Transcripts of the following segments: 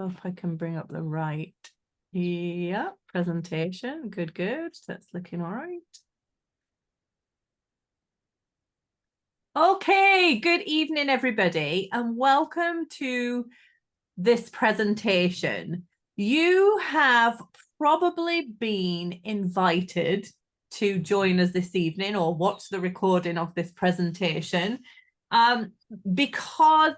hope I can bring up the right, yeah, presentation. Good, good. That's looking all right. Okay, good evening, everybody, and welcome to this presentation. You have probably been invited to join us this evening or watch the recording of this presentation because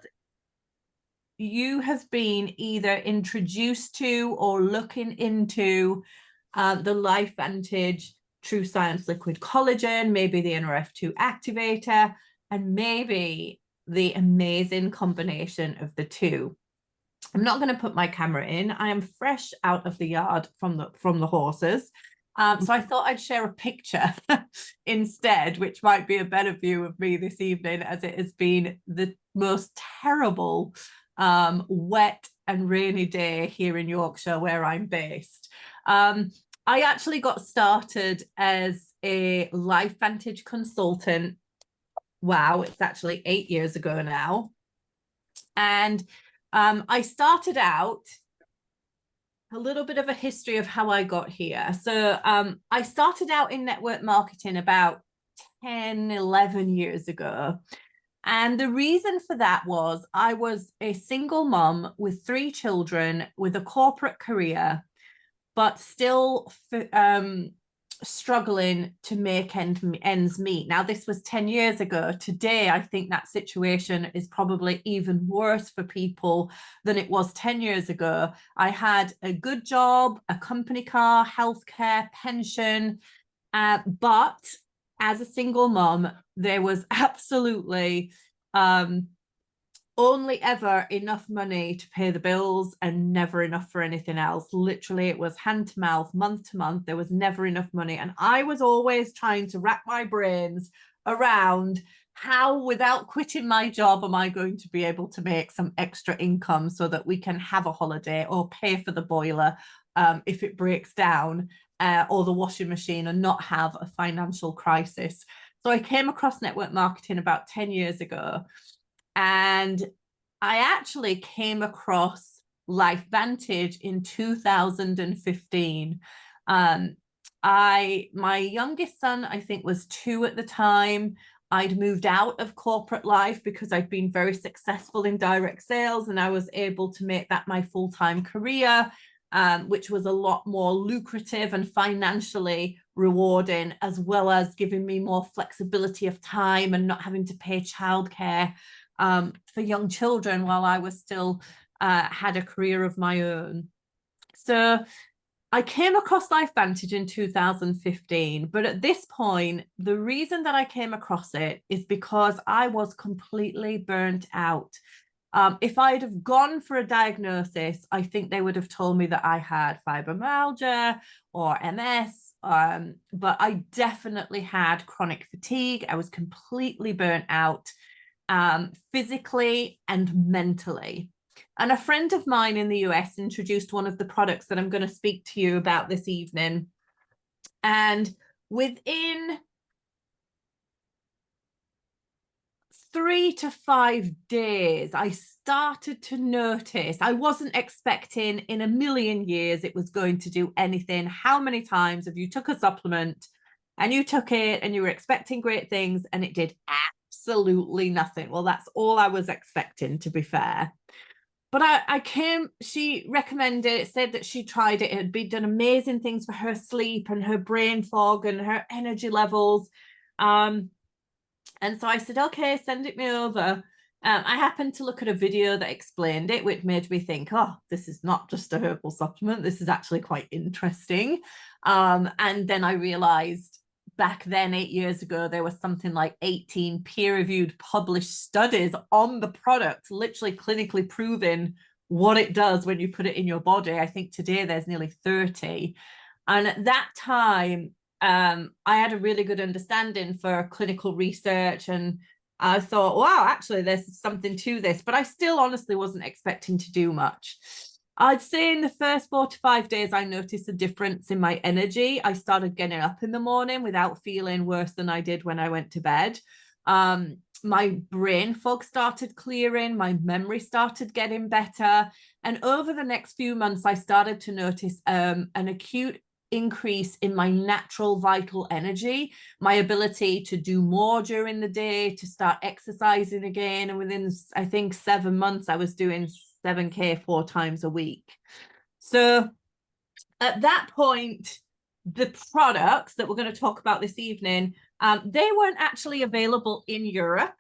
you have been either introduced to or looking into the LifeVantage TrueScience Liquid Collagen, maybe the NRF2 activator, and maybe the amazing combination of the two. I'm not going to put my camera in. I am fresh out of the yard from the horses. So I thought I'd share a picture instead, which might be a better view of me this evening, as it has been the most terrible wet and rainy day here in Yorkshire, where I'm based. I actually got started as a LifeVantage consultant. Wow, it's actually 8 years ago now. And I started out, a little bit of a history of how I got here. So I started out in network marketing about 10, 11 years ago. And the reason for that was I was a single mom with 3 children with a corporate career, but still struggling to make ends meet. Now, this was 10 years ago. Today, I think that situation is probably even worse for people than it was 10 years ago. I had a good job, a company car, healthcare, pension, but as a single mom, there was absolutely only ever enough money to pay the bills and never enough for anything else. Literally, it was hand to mouth, month to month. There was never enough money. And I was always trying to wrap my brains around how, without quitting my job, am I going to be able to make some extra income so that we can have a holiday or pay for the boiler if it breaks down or the washing machine and not have a financial crisis. So I came across network marketing about 10 years ago. And I actually came across LifeVantage in 2015. My youngest son, I think, was 2 at the time. I'd moved out of corporate life because I'd been very successful in direct sales, and I was able to make that my full-time career, which was a lot more lucrative and financially rewarding, as well as giving me more flexibility of time and not having to pay childcare for young children while I was still had a career of my own. So I came across LifeVantage in 2015, but at this point, the reason that I came across it is because I was completely burnt out. If I'd have gone for a diagnosis, I think they would have told me that I had fibromyalgia or MS, but I definitely had chronic fatigue. I was completely burnt out, physically and mentally. And a friend of mine in the US introduced one of the products that I'm going to speak to you about this evening. And within 3 to 5 days, I started to notice, I wasn't expecting in a million years it was going to do anything. How many times have you took a supplement and you took it and you were expecting great things and it did absolutely nothing? Well, that's all I was expecting, to be fair. But she recommended it, said that she tried it. It had been done amazing things for her sleep and her brain fog and her energy levels. And so I said, okay, send it me over. I happened to look at a video that explained it, which made me think, oh, this is not just a herbal supplement. This is actually quite interesting. And then I realized back then, 8 years ago, there was something like 18 peer-reviewed published studies on the product, literally clinically proving what it does when you put it in your body. I think today there's nearly 30. And at that time, I had a really good understanding for clinical research, and I thought, wow, actually, there's something to this. But I still honestly wasn't expecting to do much. I'd say in the first 4 to 5 days, I noticed a difference in my energy. I started getting up in the morning without feeling worse than I did when I went to bed. my brain fog started clearing, my memory started getting better. And over the next few months, I started to notice an acute increase in my natural vital energy, my ability to do more during the day, to start exercising again. And within, I think, 7 months, I was doing 7K 4 times a week. So at that point, the products that we're going to talk about this evening, they weren't actually available in Europe.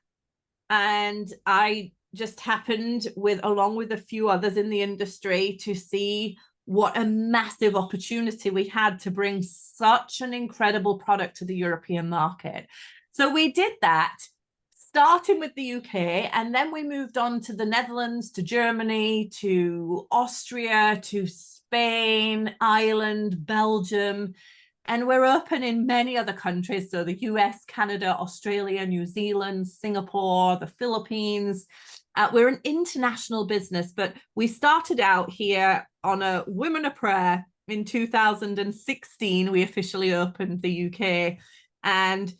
And I just happened along with a few others in the industry, to see what a massive opportunity we had to bring such an incredible product to the European market. So we did that, starting with the UK, and then we moved on to the Netherlands, to Germany, to Austria, to Spain, Ireland, Belgium, and we're open in many other countries. So the US, Canada, Australia, New Zealand, Singapore, the Philippines. We're an international business, but we started out here on a Women of Prayer in 2016. We officially opened the UK, and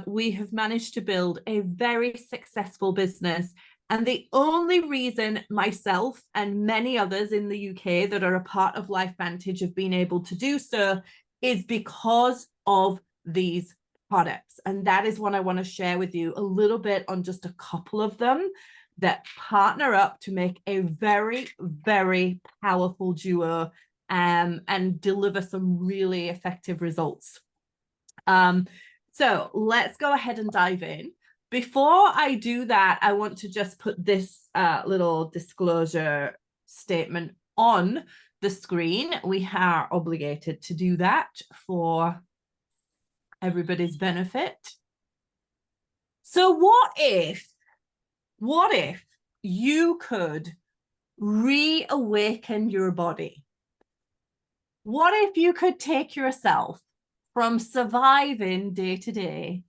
we have managed to build a very successful business. And the only reason myself and many others in the UK that are a part of LifeVantage have been able to do so is because of these products. And that is what I want to share with you a little bit on, just a couple of them that partner up to make a very, very powerful duo, and deliver some really effective results. So let's go ahead and dive in. Before I do that, I want to just put this little disclosure statement on the screen. We are obligated to do that for everybody's benefit. So what if you could reawaken your body? What if you could take yourself from surviving day to day,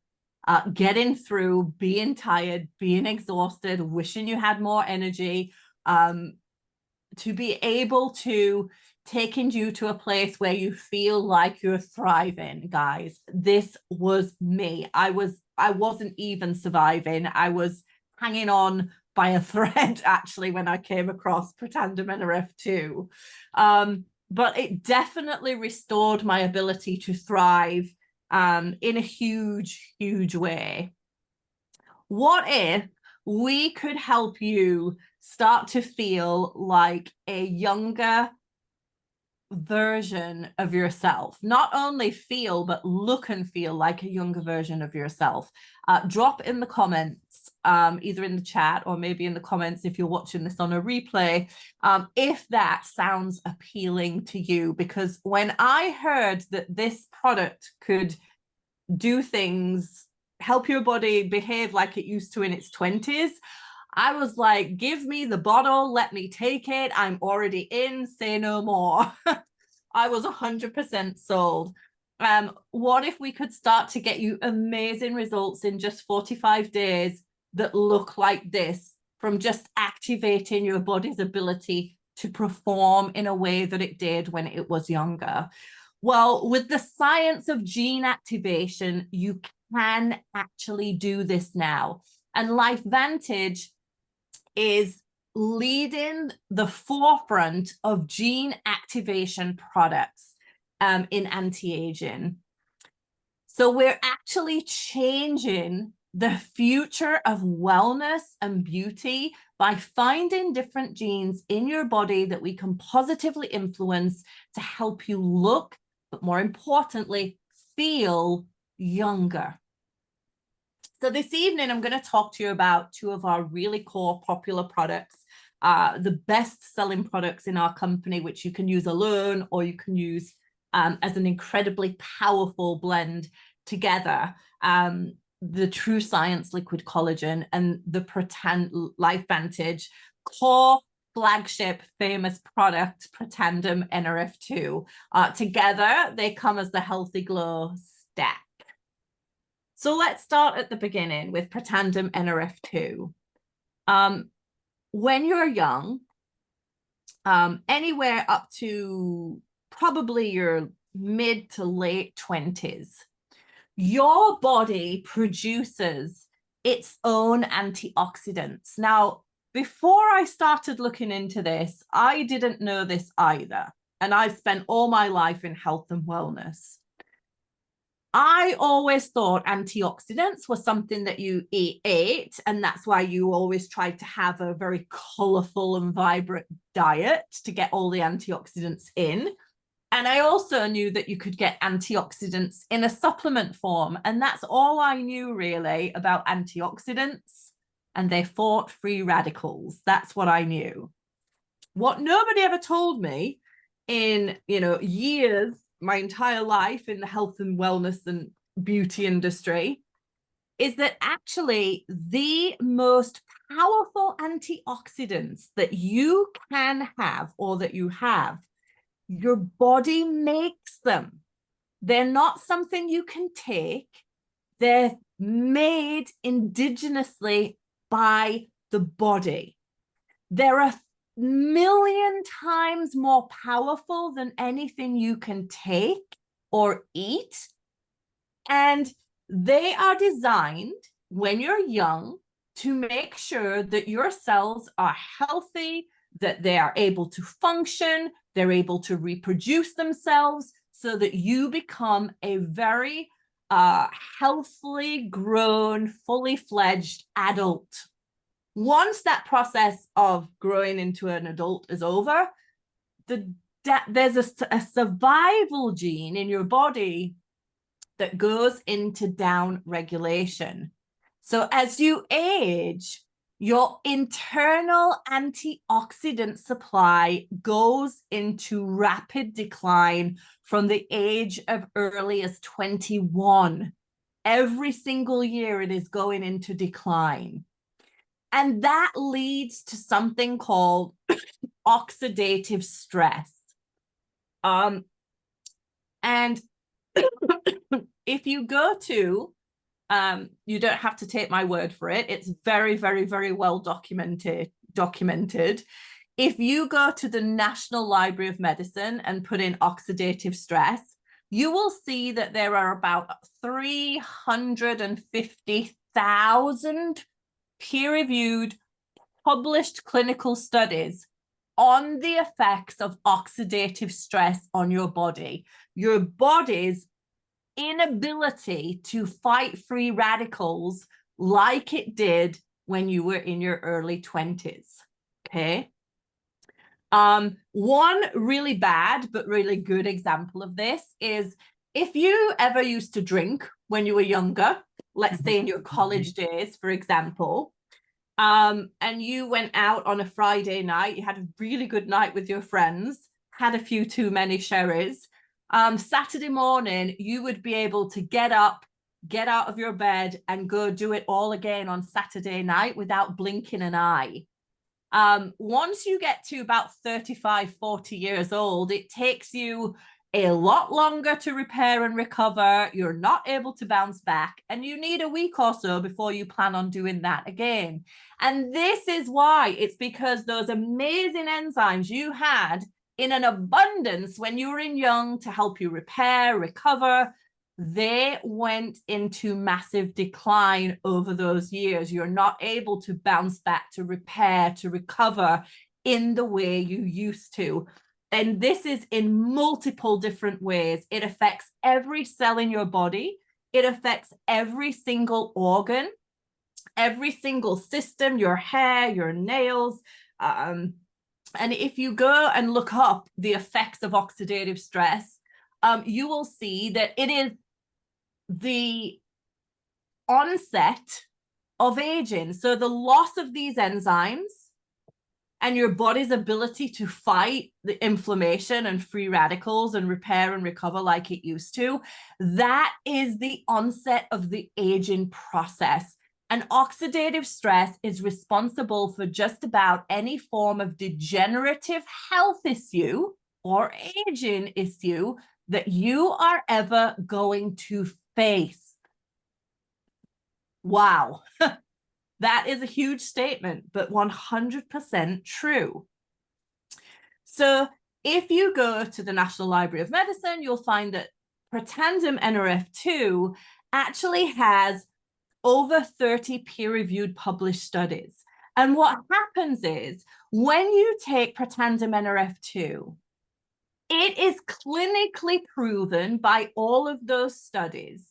getting through, being tired, being exhausted, wishing you had more energy, to be able to taking you to a place where you feel like you're thriving? Guys, this was me. I wasn't even surviving. I was hanging on by a thread, actually, when I came across Protandim NRF2. But it definitely restored my ability to thrive in a huge, huge way. What if we could help you start to feel like a younger version of yourself? Not only feel, but look and feel like a younger version of yourself. Drop in the comments, either in the chat or maybe in the comments if you're watching this on a replay, if that sounds appealing to you. Because when I heard that this product could do things, help your body behave like it used to in its 20s, I was like, give me the bottle, let me take it. I'm already in, say no more. I was 100% sold. What if we could start to get you amazing results in just 45 days that look like this, from just activating your body's ability to perform in a way that it did when it was younger? Well, with the science of gene activation, you can actually do this now. And LifeVantage is leading the forefront of gene activation products in anti-aging. So we're actually changing the future of wellness and beauty by finding different genes in your body that we can positively influence to help you look, but more importantly, feel younger. So this evening, I'm going to talk to you about two of our really core popular products, the best-selling products in our company, which you can use alone or you can use as an incredibly powerful blend together. The Truescience Liquid Collagen and the LifeVantage core flagship famous product, Protandim NRF2. Together, they come as the Healthy Glow stack. So let's start at the beginning with Protandim NRF2. When you're young, anywhere up to probably your mid to late 20s, your body produces its own antioxidants. Now, before I started looking into this, I didn't know this either. And I've spent all my life in health and wellness. I always thought antioxidants were something that you ate, and that's why you always tried to have a very colorful and vibrant diet to get all the antioxidants in. And I also knew that you could get antioxidants in a supplement form. And that's all I knew really about antioxidants. And they fought free radicals. That's what I knew. What nobody ever told me in, years, my entire life in the health and wellness and beauty industry, is that actually the most powerful antioxidants that you can have or that you have, your body makes them. They're not something you can take. They're made indigenously by the body. They're a million times more powerful than anything you can take or eat. And they are designed when you're young to make sure that your cells are healthy, that they are able to function, they're able to reproduce themselves so that you become a very healthily grown, fully fledged adult. Once that process of growing into an adult is over, there's a survival gene in your body that goes into down regulation. So as you age, your internal antioxidant supply goes into rapid decline from the age of early as 21. Every single year it is going into decline. And that leads to something called oxidative stress. And if you go to, you don't have to take my word for it. It's very, very, very well documented. If you go to the National Library of Medicine and put in oxidative stress, you will see that there are about 350,000 peer-reviewed, published clinical studies on the effects of oxidative stress on your body. Your body's inability to fight free radicals like it did when you were in your early 20s. Okay. One really bad but really good example of this is if you ever used to drink when you were younger, let's say in your college days, for example, and you went out on a Friday night, you had a really good night with your friends, had a few too many sherries. Saturday morning, you would be able to get up, get out of your bed and go do it all again on Saturday night without blinking an eye. Once you get to about 35, 40 years old, it takes you a lot longer to repair and recover. You're not able to bounce back, and you need a week or so before you plan on doing that again. And this is why. It's because those amazing enzymes you had in an abundance when you were young to help you repair, recover, they went into massive decline over those years. You're not able to bounce back, to repair, to recover in the way you used to. And this is in multiple different ways. It affects every cell in your body. It affects every single organ, every single system, your hair, your nails. And if you go and look up the effects of oxidative stress, you will see that it is the onset of aging. So the loss of these enzymes and your body's ability to fight the inflammation and free radicals and repair and recover like it used to, that is the onset of the aging process. And oxidative stress is responsible for just about any form of degenerative health issue or aging issue that you are ever going to face. Wow. That is a huge statement, but 100% true. So if you go to the National Library of Medicine, you'll find that Protandim NRF2 actually has over 30 peer-reviewed published studies. And what happens is when you take Protandim NRF2, it is clinically proven by all of those studies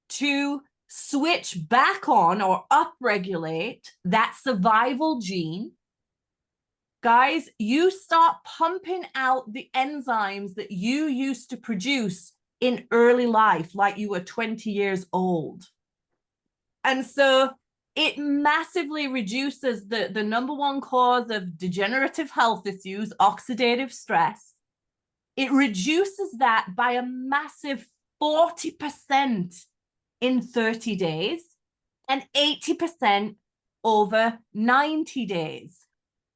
to switch back on or upregulate that survival gene. Guys, you start pumping out the enzymes that you used to produce in early life, like you were 20 years old. And so it massively reduces the number one cause of degenerative health issues, oxidative stress. It reduces that by a massive 40% in 30 days and 80% over 90 days.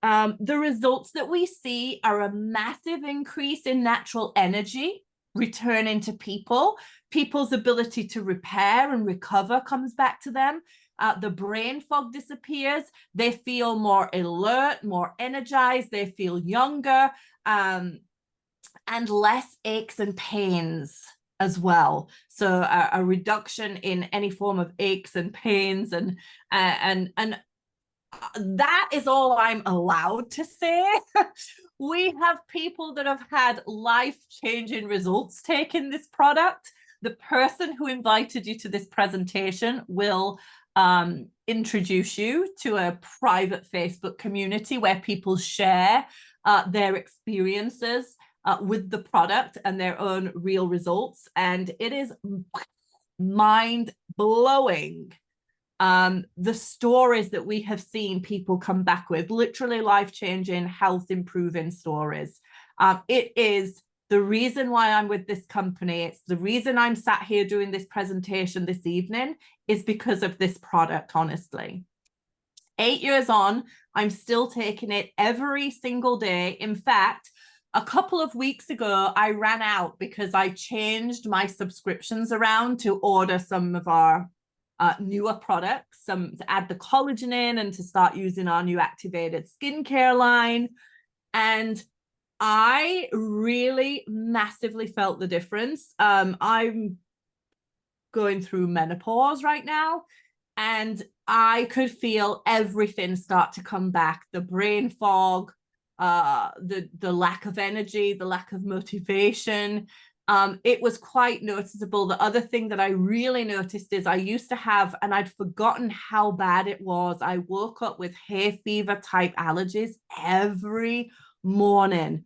The results that we see are a massive increase in natural energy returning to people. People's ability to repair and recover comes back to them. The brain fog disappears. They feel more alert, more energized. They feel younger, and less aches and pains as well. So a reduction in any form of aches and pains, and that is all I'm allowed to say. We have people that have had life-changing results taking this product. The person who invited you to this presentation will introduce you to a private Facebook community where people share their experiences with the product and their own real results. And it is mind-blowing. The stories that we have seen people come back with, literally life-changing, health-improving stories. It is the reason why I'm with this company. It's the reason I'm sat here doing this presentation this evening, is because of this product, honestly. 8 years on, I'm still taking it every single day. In fact, a couple of weeks ago, I ran out because I changed my subscriptions around to order some of our newer products, to add the collagen in and to start using our new activated skincare line. And I really massively felt the difference. I'm going through menopause right now, and I could feel everything start to come back. The brain fog, the lack of energy, the lack of motivation. It was quite noticeable. The other thing that I really noticed is I used to have, and I'd forgotten how bad it was, I woke up with hay fever type allergies every morning,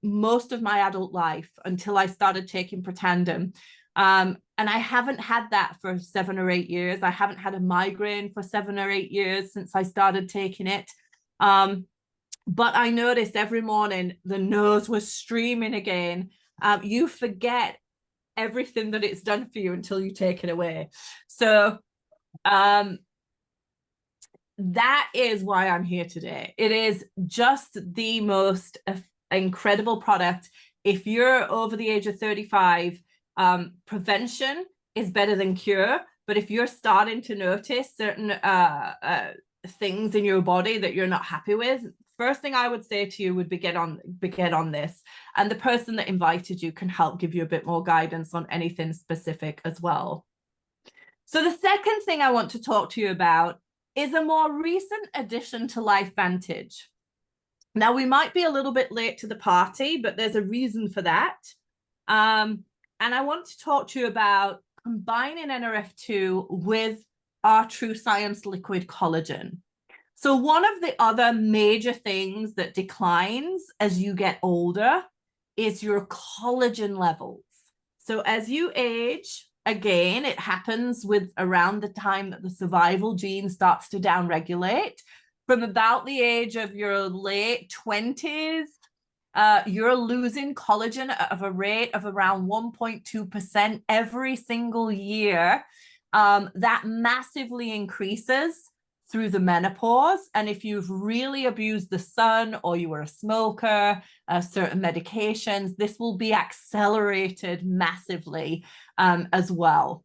most of my adult life, until I started taking Protandim. And I haven't had that for 7 or 8 years. I haven't had a migraine for 7 or 8 years since I started taking it. But I noticed every morning the nose was streaming again. You forget everything that it's done for you until you take it away. So that is why I'm here today. It is just the most incredible product. If you're over the age of 35, prevention is better than cure. But if you're starting to notice certain things in your body that you're not happy with, first thing I would say to you would be get on this. And the person that invited you can help give you a bit more guidance on anything specific as well. So the second thing I want to talk to you about is a more recent addition to LifeVantage. Now, we might be a little bit late to the party, but there's a reason for that. And I want to talk to you about combining NRF2 with our TrueScience liquid collagen. So one of the other major things that declines as you get older is your collagen levels. So as you age, again, it happens with around the time that the survival gene starts to downregulate. From about the age of your late 20s, you're losing collagen at a rate of around 1.2% every single year. That massively increases through the menopause. And if you've really abused the sun, or you were a smoker, certain medications, this will be accelerated massively as well.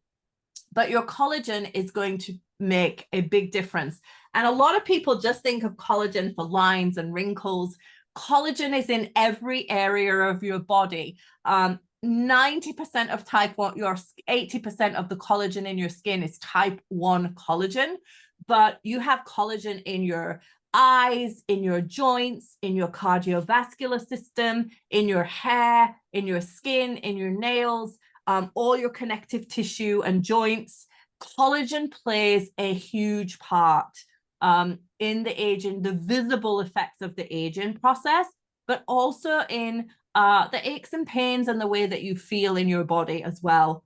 But your collagen is going to make a big difference. And a lot of people just think of collagen for lines and wrinkles. Collagen is in every area of your body. 90% of type 1, your 80% of the collagen in your skin is type 1 collagen, but you have collagen in your eyes, in your joints, in your cardiovascular system, in your hair, in your skin, in your nails, all your connective tissue and joints. Collagen plays a huge part in the aging, the visible effects of the aging process, but also in the aches and pains and the way that you feel in your body as well.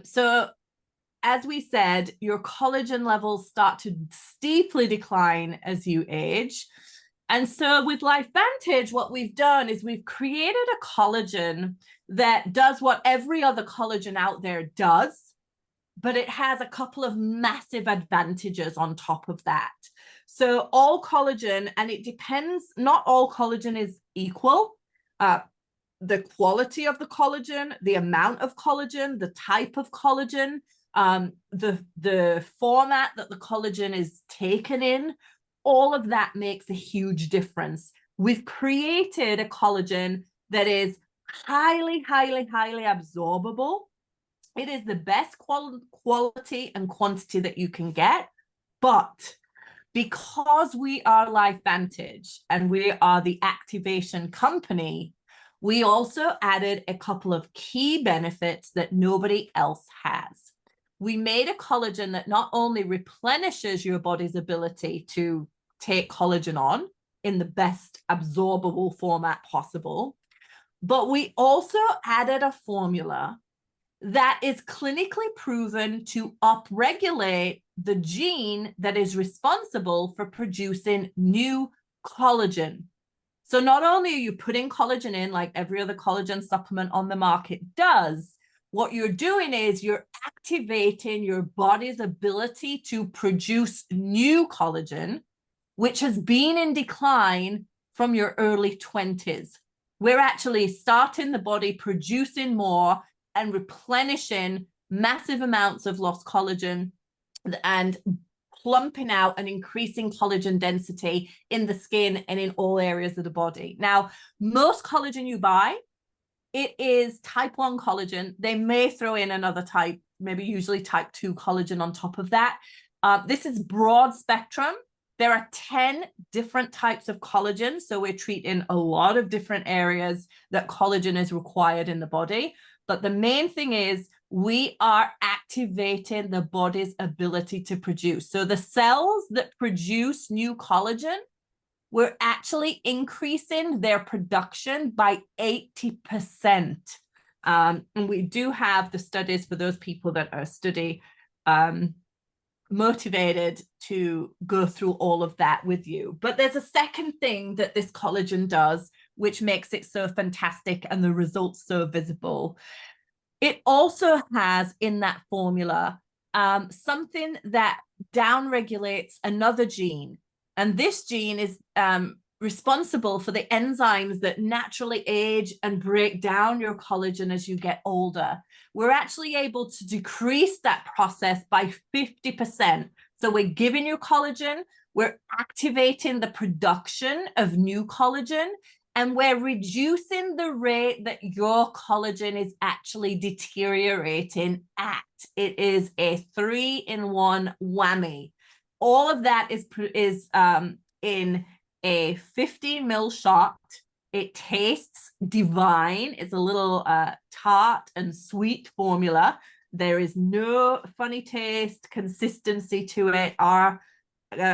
So as we said, your collagen levels start to steeply decline as you age. And so with LifeVantage, what we've done is we've created a collagen that does what every other collagen out there does, but it has a couple of massive advantages on top of that. So all collagen, and it depends, not all collagen is equal. The quality of the collagen, the amount of collagen, the type of collagen, the format that the collagen is taken in, all of that makes a huge difference. We've created a collagen that is highly, highly, highly absorbable. It is the best quality and quantity that you can get, but because we are LifeVantage and we are the activation company, we also added a couple of key benefits that nobody else has. We made a collagen that not only replenishes your body's ability to take collagen on in the best absorbable format possible, but we also added a formula that is clinically proven to upregulate the gene that is responsible for producing new collagen. So not only are you putting collagen in like every other collagen supplement on the market does, what you're doing is you're activating your body's ability to produce new collagen, which has been in decline from your early 20s. We're actually starting the body producing more and replenishing massive amounts of lost collagen and plumping out and increasing collagen density in the skin and in all areas of the body. Now, most collagen you buy, it is type 1 collagen. They may throw in another type, maybe usually type 2 collagen on top of that. This is broad spectrum. There are 10 different types of collagen. So we're treating a lot of different areas that collagen is required in the body. But the main thing is we are activating the body's ability to produce. So the cells that produce new collagen, we're actually increasing their production by 80%. And we do have the studies for those people that are study motivated to go through all of that with you. But there's a second thing that this collagen does, which makes it so fantastic and the results so visible. It also has in that formula something that downregulates another gene. And this gene is responsible for the enzymes that naturally age and break down your collagen as you get older. We're actually able to decrease that process by 50%. So we're giving you collagen, we're activating the production of new collagen, and we're reducing the rate that your collagen is actually deteriorating at. It is a 3-in-1 whammy. All of that is in a 50 ml shot. It tastes divine. It's a little tart and sweet formula. There is no funny taste, consistency to it. Our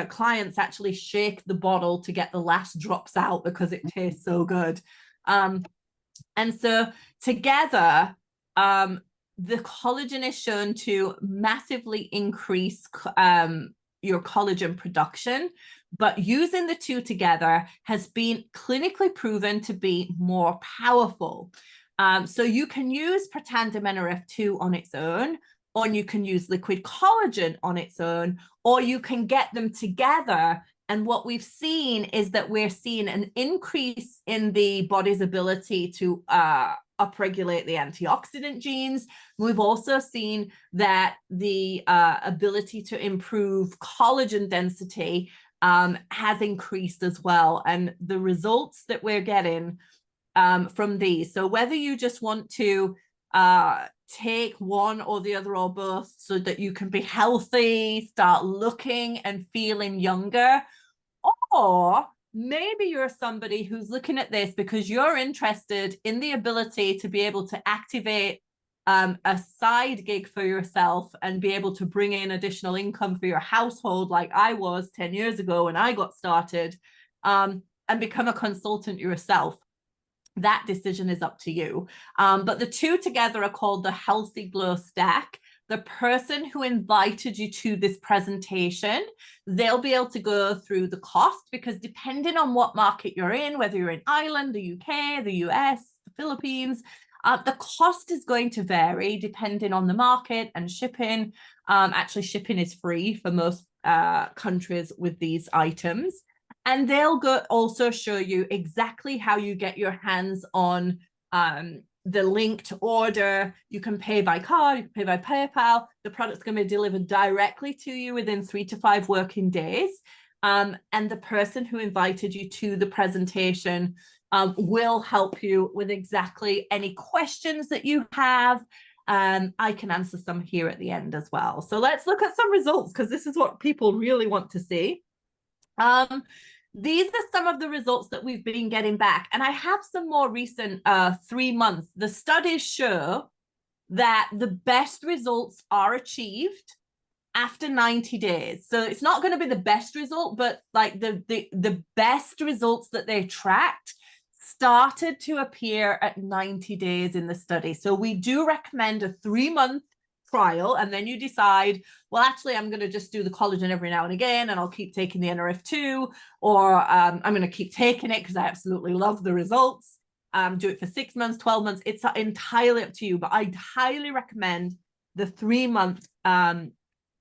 clients actually shake the bottle to get the last drops out because it tastes so good. And so together, the collagen is shown to massively increase your collagen production, but using the two together has been clinically proven to be more powerful. So you can use Protandim NRF2 on its own, or you can use liquid collagen on its own, or you can get them together. And what we've seen is that we're seeing an increase in the body's ability to upregulate the antioxidant genes. We've also seen that the ability to improve collagen density has increased as well. And the results that we're getting from these. So whether you just want to take one or the other or both so that you can be healthy, start looking and feeling younger, or maybe you're somebody who's looking at this because you're interested in the ability to be able to activate a side gig for yourself and be able to bring in additional income for your household, like I was 10 years ago when I got started, and become a consultant yourself. That decision is up to you. But the two together are called the Healthy Glow Stack. The person who invited you to this presentation, they'll be able to go through the cost, because depending on what market you're in, whether you're in Ireland, the UK, the US, the Philippines, the cost is going to vary depending on the market and shipping. Actually, shipping is free for most countries with these items. And they'll also show you exactly how you get your hands on the link to order. You can pay by card, you can pay by PayPal. The product's going to be delivered directly to you within 3 to 5 working days. And the person who invited you to the presentation will help you with exactly any questions that you have. I can answer some here at the end as well. So let's look at some results, because this is what people really want to see. These are some of the results that we've been getting back. And I have some more recent 3 months. The studies show that the best results are achieved after 90 days. So it's not going to be the best result, but like the best results that they tracked started to appear at 90 days in the study. So we do recommend a 3-month trial, and then you decide, well, actually, I'm going to just do the collagen every now and again, and I'll keep taking the NRF2, or I'm going to keep taking it because I absolutely love the results. Do it for 6 months, 12 months. It's entirely up to you, but I highly recommend the 3-month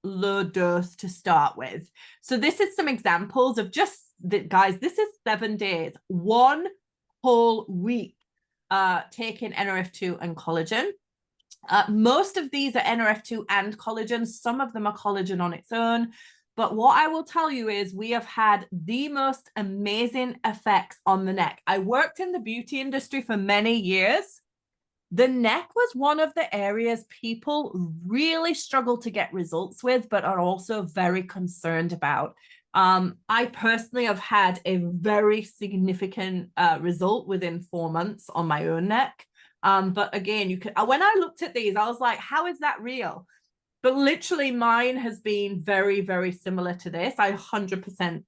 low dose to start with. So this is some examples of just guys, this is 7 days, 1 whole week taking NRF2 and collagen. Most of these are NRF2 and collagen. Some of them are collagen on its own. But what I will tell you is we have had the most amazing effects on the neck. I worked in the beauty industry for many years. The neck was one of the areas people really struggle to get results with, but are also very concerned about. I personally have had a very significant result within 4 months on my own neck. But again, you could, when I looked at these, I was like, how is that real? But literally mine has been very, very similar to this. I 100%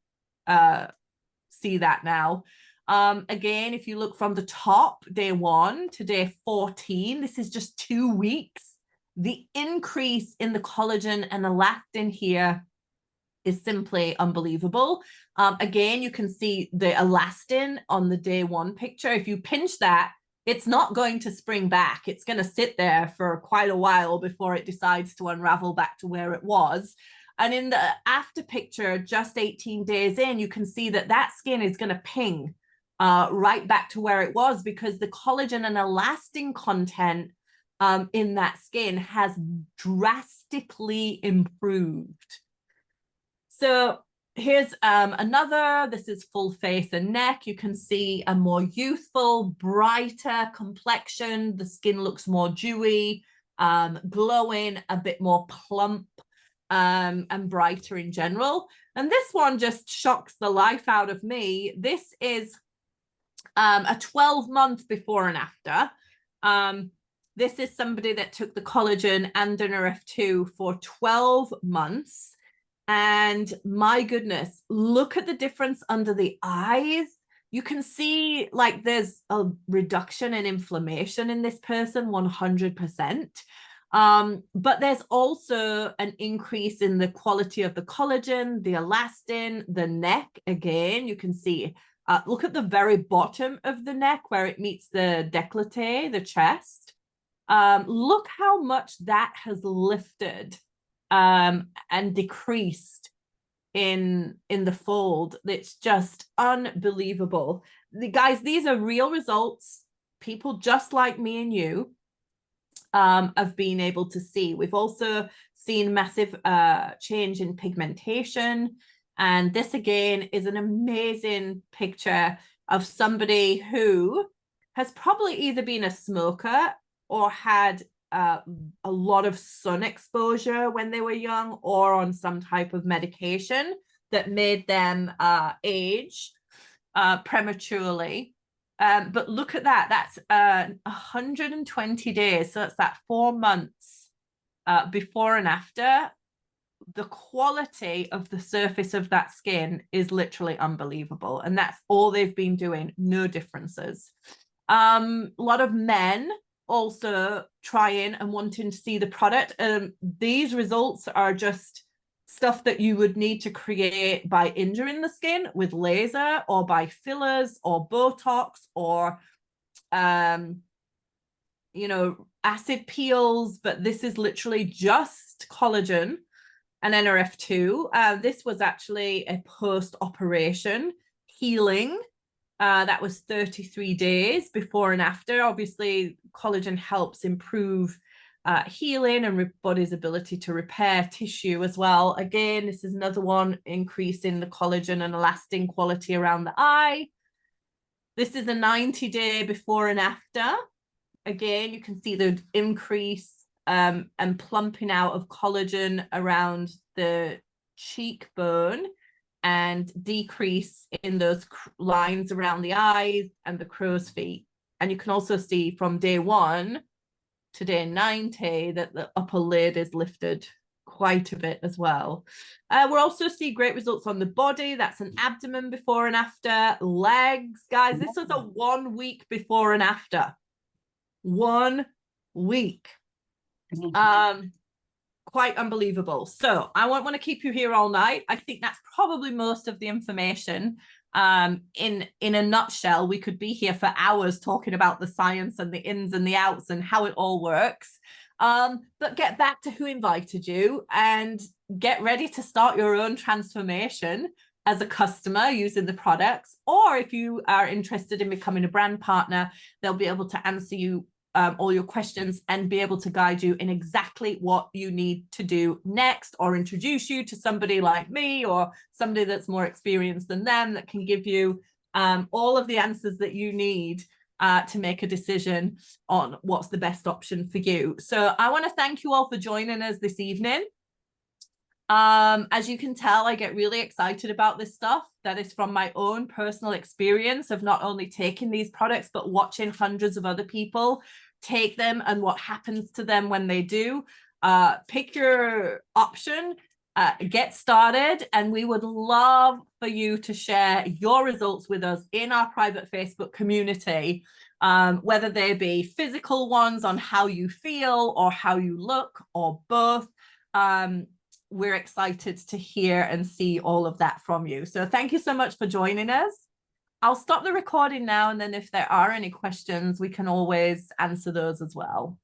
see that now. Again, if you look from the top, day 1 to day 14, this is just 2 weeks. The increase in the collagen and elastin here is simply unbelievable. Again, you can see the elastin on the day 1 picture. If you pinch that, it's not going to spring back. It's going to sit there for quite a while before it decides to unravel back to where it was. And in the after picture, just 18 days in, you can see that that skin is going to ping right back to where it was, because the collagen and elastin content in that skin has drastically improved. So here's another. This is full face and neck. You can see a more youthful, brighter complexion. The skin looks more dewy, glowing, a bit more plump, and brighter in general. And this one just shocks the life out of me. This is a 12-month before and after. This is somebody that took the collagen and NRF2 for 12 months. And my goodness, look at the difference under the eyes. You can see like there's a reduction in inflammation in this person, 100%. But there's also an increase in the quality of the collagen, the elastin, the neck. Again, you can see, look at the very bottom of the neck where it meets the décolleté, the chest. Look how much that has lifted and decreased in the fold. It's just unbelievable. Guys, these are real results. People just like me and you have been able to see. We've also seen massive change in pigmentation. And this again is an amazing picture of somebody who has probably either been a smoker or had a lot of sun exposure when they were young, or on some type of medication that made them age prematurely. But look at that. That's 120 days. So it's that 4 months before and after. The quality of the surface of that skin is literally unbelievable. And that's all they've been doing. No differences. A lot of men also trying and wanting to see the product. These results are just stuff that you would need to create by injuring the skin with laser, or by fillers or Botox, or you know, acid peels. But this is literally just collagen and NRF2. This was actually a post-operation healing. That was 33 days before and after. Obviously, collagen helps improve healing and body's ability to repair tissue as well. Again, this is another one, increasing the collagen and elastin quality around the eye. This is a 90-day before and after. Again, you can see the increase and plumping out of collagen around the cheekbone, and decrease in those lines around the eyes and the crow's feet. And you can also see from day 1 to day 90 that the upper lid is lifted quite a bit as well. We'll also see great results on the body. That's an abdomen before and after. Legs, guys, this was a 1 week before and after. 1 week. Quite unbelievable. So I won't want to keep you here all night. I think that's probably most of the information. In a nutshell, we could be here for hours talking about the science and the ins and the outs and how it all works. But get back to who invited you, and get ready to start your own transformation as a customer using the products. Or if you are interested in becoming a brand partner, they'll be able to answer you all your questions and be able to guide you in exactly what you need to do next, or introduce you to somebody like me or somebody that's more experienced than them that can give you all of the answers that you need to make a decision on what's the best option for you. So I want to thank you all for joining us this evening. As you can tell, I get really excited about this stuff. That is from my own personal experience of not only taking these products, but watching hundreds of other people take them and what happens to them when they do. Pick your option, get started, and we would love for you to share your results with us in our private Facebook community, whether they be physical ones on how you feel or how you look, or both. We're excited to hear and see all of that from you. So thank you so much for joining us. I'll stop the recording now, and then if there are any questions, we can always answer those as well.